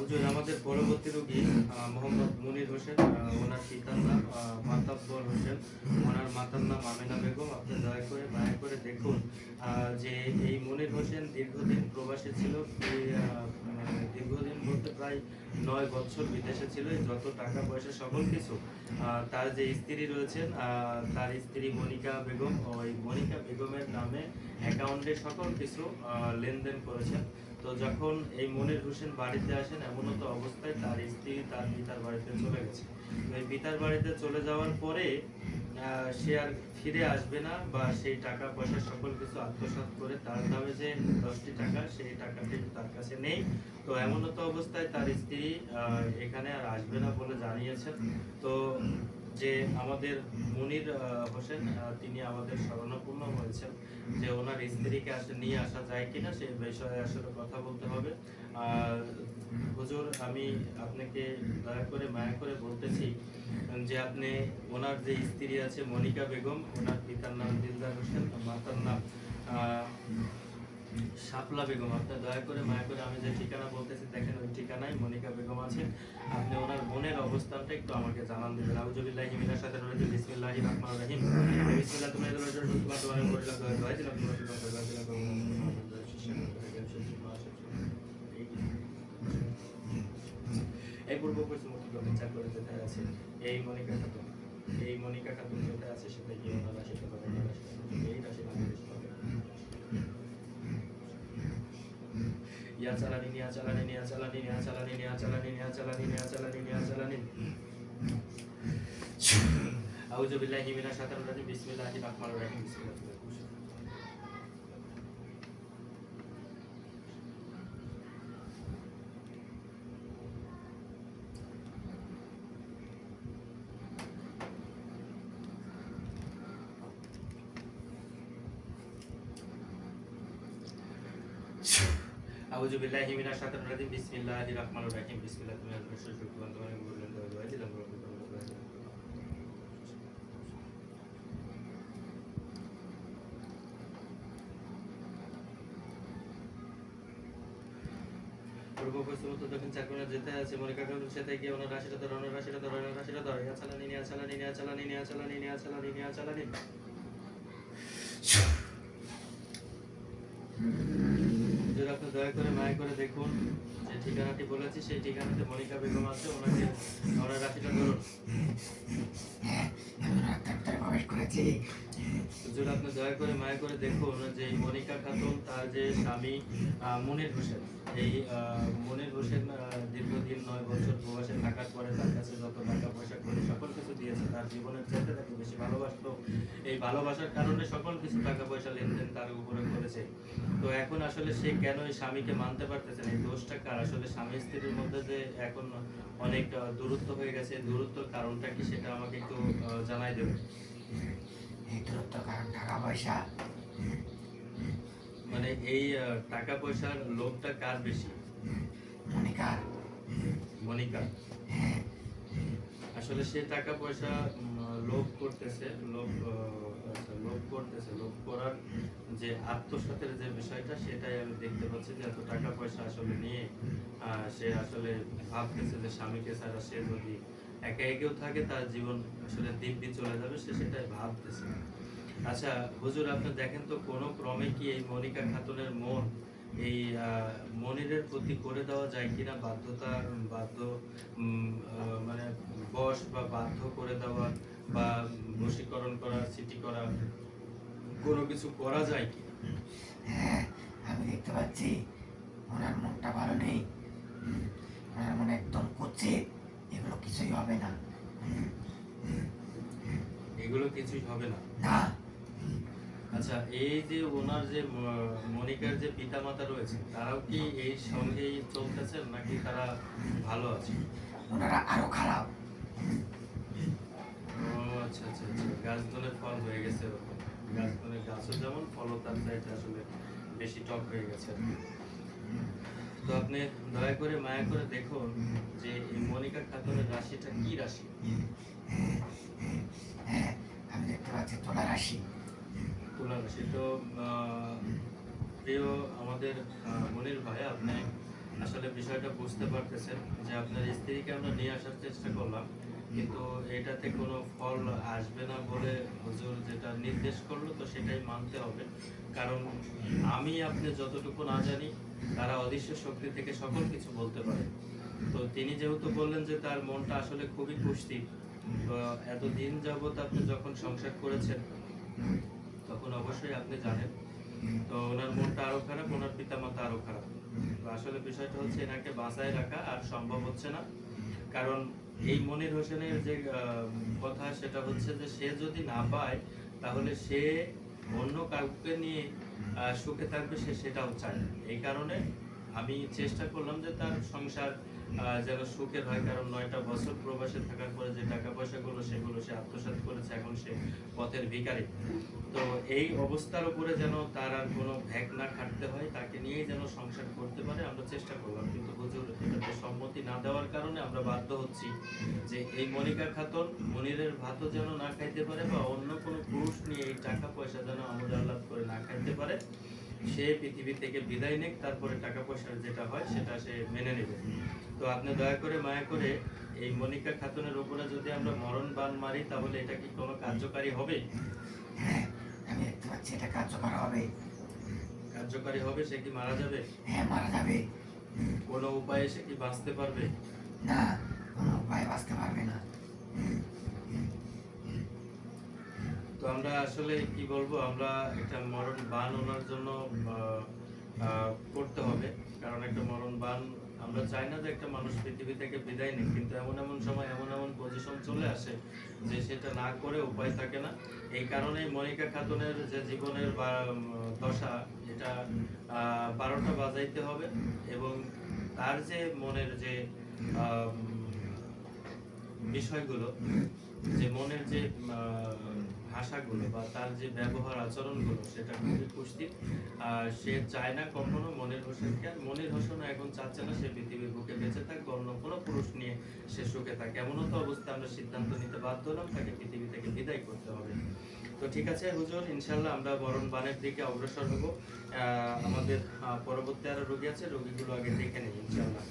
হুজুর আমাদের পরবর্তী রোগী মোহাম্মদ মুনির হোসেন, ওনার পিতার নাম মাতাব্বর হোসেন, ওনার মাতার নাম আমেনা বেগম। আপনি দয়া করে মায়া করে দেখুন যে এই মুনির হোসেন দীর্ঘদিন প্রবাসী ছিল। দীর্ঘদিন বলতে প্রায় 9 বছর বিদেশে ছিল। যত টাকা পয়সা সকল কিছু তার যে স্ত্রী রয়েছেন, তার স্ত্রী মনিকা বেগম, ওই মনিকা বেগমের নামে অ্যাকাউন্টে সকল কিছু লেনদেন করেছেন। তো যখন এই মনির হোসেন বাড়িতে আসেন, এমনতো অবস্থায় তার স্ত্রী তার পিতার বাড়িতে চলে গেছে। তো এই পিতার বাড়িতে চলে যাওয়ার পরে সে আর ফিরে আসবে না, বা সেই টাকা পয়সা সকল কিছু আত্মসাৎ করে তার নামে যে 10টি টাকা, সেই টাকাটি তার কাছে নেই। তো এমনতো অবস্থায় তার স্ত্রী এখানে আর আসবে না বলে জানিয়েছেন। তো যে আমাদের মুনির হোসেন, তিনি আমাদের শরণাপন্ন হয়েছেন যে ওনার স্ত্রীকে আসলে নিয়ে আসা যায় কিনা, সেই বিষয়ে আসলে কথা বলতে হবে। হুজুর, আমি আপনাকে দয়া করে মায়া করে বলতেছি যে আপনি ওনার যে স্ত্রী আছে মনিকা বেগম, ওনার পিতার নাম দিলদার হোসেন, মাতার নাম শাপলা বেগম। আপনি দয়া করে মায়া করে আমি যে ঠিকানা বলতেছি দেখেন, ওই ঠিকানায় মনিকা বেগম আছে। আপনি ওনার বোনের অবস্থানটা একটু আমাকে জানান দিবেন। আউযুবিল্লাহি মিনাশ শাইতানির রাজিম। বিসমিল্লাহির রহমানির রহিম। বিসমিল্লাহ তুমি এদের জন্য তোমার দোয়া করিলাম, দোয়া দিলাম, তোমার দোয়া দিলাম। এই পূর্ব পশ্চিম উত্তর বিচার করে যেতে আছে এই মনিকা খাতুন, এই মনিকা খাতুন যেতে আছে সেটা গিয়ে ওনার রাশিটা করে, এই রাশি বাংলাদেশ হবে। ইয়া চালানি নিয়া চালানি নিয়া চালানি নিয়া চালানি নিয়া চালানি নিয়া চালানি নিয়া চালানি নিয়া চালানি। আউযু বিল্লাহি মিনাশ শাইতানির রাজিম। বিসমিল্লাহির রহমানির রহিম। আউযু বিল্লাহি মিনাশ শাইতানির রাজিম। বিসমিল্লাহির রহমানির রহিম। বিসমিল্লাহ তুমি আল্লাহর শুকর বন্ধনে বললেন, দোয়া দিলাম। পূর্ব পশ্চিম উত্তর দক্ষিণ চার কোণে যেতে আছে মনিকা খাতুন, সেটা গিয়ে ওনার রাশিটা ধরে, ওনার রাশিটা ধরে, ওনার রাশিটা ধরে। ইয়া চালানি নিয়া চালানি নিয়া চালানি নিয়া চালানি নিয়া চালানি নিয়া চালানি। যদি আপনি দয়া করে মায়া করে দেখুন যে ঠিকানাটি বলেছি, সেই ঠিকানাতে মনিকা বেগম আছে। ওনাকে ওনার রাশিটা ধরুন। যদি আপনি দয়া করে মায়া করে দেখুন যে মনিকা খাতুন, তার যে স্বামী মুনির হোসেন, এই মুনির হোসেন দীর্ঘদিন 9 বছর প্রবাসে থাকার পরে তার কাছে যত টাকা পয়সা করে সকল কিছু দিয়েছে, তার জীবনের চাইতে তাকে বেশি ভালোবাসতো। এই ভালোবাসার কারণে সকল কিছু টাকা পয়সা লেনদেন তার উপরে করেছে। তো এখন আসলে সে কেন এই স্বামীকে মানতে পারতেছে না, এই দোষটা কার? আসলে স্বামী স্ত্রীর মধ্যে যে এখন অনেক দূরত্ব হয়ে গেছে, দূরত্বের কারণটা কি সেটা আমাকে একটু জানাই দেবেন। এই দূরত্ব কারণ টাকা পয়সা। মানে এই টাকা পয়সার লোভটা কার বেশি? মনিকার। মনিকা। আসলে সে টাকা পয়সা লোভ করতেছে, লোভ করতেছে। লোভ করার যে আত্মসাতের যে বিষয়টা, সেটাই আমি দেখতে পাচ্ছি যে এত টাকা পয়সা আসলে নিয়ে সে আসলে ভাবতেছে যে স্বামীকে ছাড়া সে যদি একা একেও থাকে, তার জীবন আসলে দিব্যি চলে যাবে, সে সেটাই ভাবতেছে। আচ্ছা হুজুর, আপনি দেখেন তো কোন ক্রমে কি এই মনিকা খাতুনের মন এই মনিরের প্রতি করে দেওয়া যায় কিনা, বাধ্য মানে বশ বা বাধ্য করে দেওয়া, বা বশীকরণ করা, সিটি করা, কোনো কিছু করা যায় কি? হ্যাঁ, আমি দেখতে পাচ্ছি ওনার মনটা ভালো নেই, ওনার মনে একদম করছে, এগুলো কিছুই হবে না। এগুলো কিছুই হবে না? না। আচ্ছা, এই যে ওনার যে মনিকার যে পিতামাতা রয়েছে, তারাও কি এই সঙ্গেই চলতেছেন, নাকি তারা ভালো আছে? ওনারা আরো খারাপ। ও আচ্ছা আচ্ছা আচ্ছা, গাছ ধরে ফল হয়ে গেছে ওরকম। গাছও যেমন, ফলও তার চাইতে আসলে বেশি টক হয়ে গেছে। তো আপনি দয়া করে মায়া করে দেখুন যে এই মনিকা খাতুনের রাশিটা কি রাশি? হ্যাঁ, আমি দেখতে পাচ্ছি তুলা রাশি। তুলা রাশি। তো প্রিয় আমাদের মনির ভাই, আপনি আসলে বিষয়টা বুঝতে পারতেছেন যে আপনার স্ত্রীকে আমরা নিয়ে আসার চেষ্টা করলাম, কিন্তু এটাতে কোনো ফল আসবে না বলে হুজুর যেটা নির্দেশ করলো তো সেটাই মানতে হবে। কারণ আমি আপনি যতটুকু না জানি তারা অদৃশ্য শক্তি থেকে সকল কিছু বলতে পারে। তো তিনি যেহেতু বললেন যে তার মনটা আসলে খুবই কুষ্টি, তো এতদিন যাবত আপনি যখন সংসার করেছেন তখন অবশ্যই আপনি জানেন। তো ওনার মনটা আরো খারাপ, ওনার পিতামাতা আরো খারাপ। তো আসলে বিষয়টা হচ্ছে এনাকে বাঁচায় রাখা আর সম্ভব হচ্ছে না। কারণ এই মনির হোসেনের যে কথা সেটা হচ্ছে যে সে যদি না পায় তাহলে সে অন্য কাউকে নিয়ে সুখে থাকবে, সে সেটাও চায় না। এই কারণে আমি চেষ্টা করলাম যে তার সংসার যেন সুখের হয়, কারণ 9টা বছর প্রবাসে থাকার পরে যে টাকা পয়সাগুলো সেগুলো সে আত্মসাৎ করেছে, এখন সে পথের ভিখারি। তো এই অবস্থার উপরে যেন তার আর কোনো ভ্যাগ না খাটতে হয়, তাকে নিয়েই যেন সংসার করতে পারে আমরা চেষ্টা করলাম। কিন্তু হুজুর এটাতে সম্মতি না দেওয়ার কারণে আমরা বাধ্য হচ্ছি যে এই মনিকা খাতুন মনিরের ভাতও যেন না খাইতে পারে বা অন্য কোনো পুরুষ নিয়ে এই টাকা পয়সা যেন আমোদ আহ্লাদ করে না খাইতে পারে। সে পৃথিবী থেকে বিদায় নেক, তারপরে টাকা পয়সার যেটা হয় সেটা সে মেনে নেবে। তো আপনি দয়া করে মায়া করে এই মনিকা খাতুনের উপরে যদি আমরা মরণ বান মারি তাহলে এটা কি কোনো কার্যকারী হবে? হ্যাঁ, আমি দেখতে পাচ্ছি এটা কার্যকর হবে। কার্যকারী হবে? সে কি মারা যাবে? হ্যাঁ, মারা যাবে। কোনো উপায়ে সে কি বাঁচতে পারবে? না, কোনো উপায় বাঁচতে পারবে না। তো আমরা আসলে কি বলবো, আমরা একটা মরণ বান ওনার জন্য আহ, করতে হবে। কারণ একটা মরণ বান আমরা চাই না যে একটা মানুষ পৃথিবী থেকে বিদায় নেয়, কিন্তু এমন এমন সময় এমন এমন পজিশন চলে আসে যে সেটা না করে উপায় থাকে না। এই কারণেই মনিকা খাতুনের যে জীবনের দশা, এটা 12টা বাজাইতে হবে এবং তার যে মনের যে আহ, বিষয়গুলো, যে মনের যে ভাষাগুলো বা তার যে ব্যবহার আচরণগুলো সেটা খুবই কুৎসিত। সে চায় না কখনো মনির হোসেনকে, আর মনির হোসেনও এখন চাচ্ছে না সে পৃথিবীর বুকে বেঁচে থাকবে, অন্য কোনো পুরুষ নিয়ে সে সুখে থাকে। এমনও তো অবস্থায় আমরা সিদ্ধান্ত নিতে বাধ্য হলাম তাকে পৃথিবী থেকে বিদায় করতে হবে। তো ঠিক আছে হুজুর, ইনশাল্লাহ আমরা মরণ বানের দিকে অগ্রসর হব। আমাদের পরবর্তী আরো রোগী আছে, রোগীগুলো আগে দেখে নেই ইনশাল্লাহ।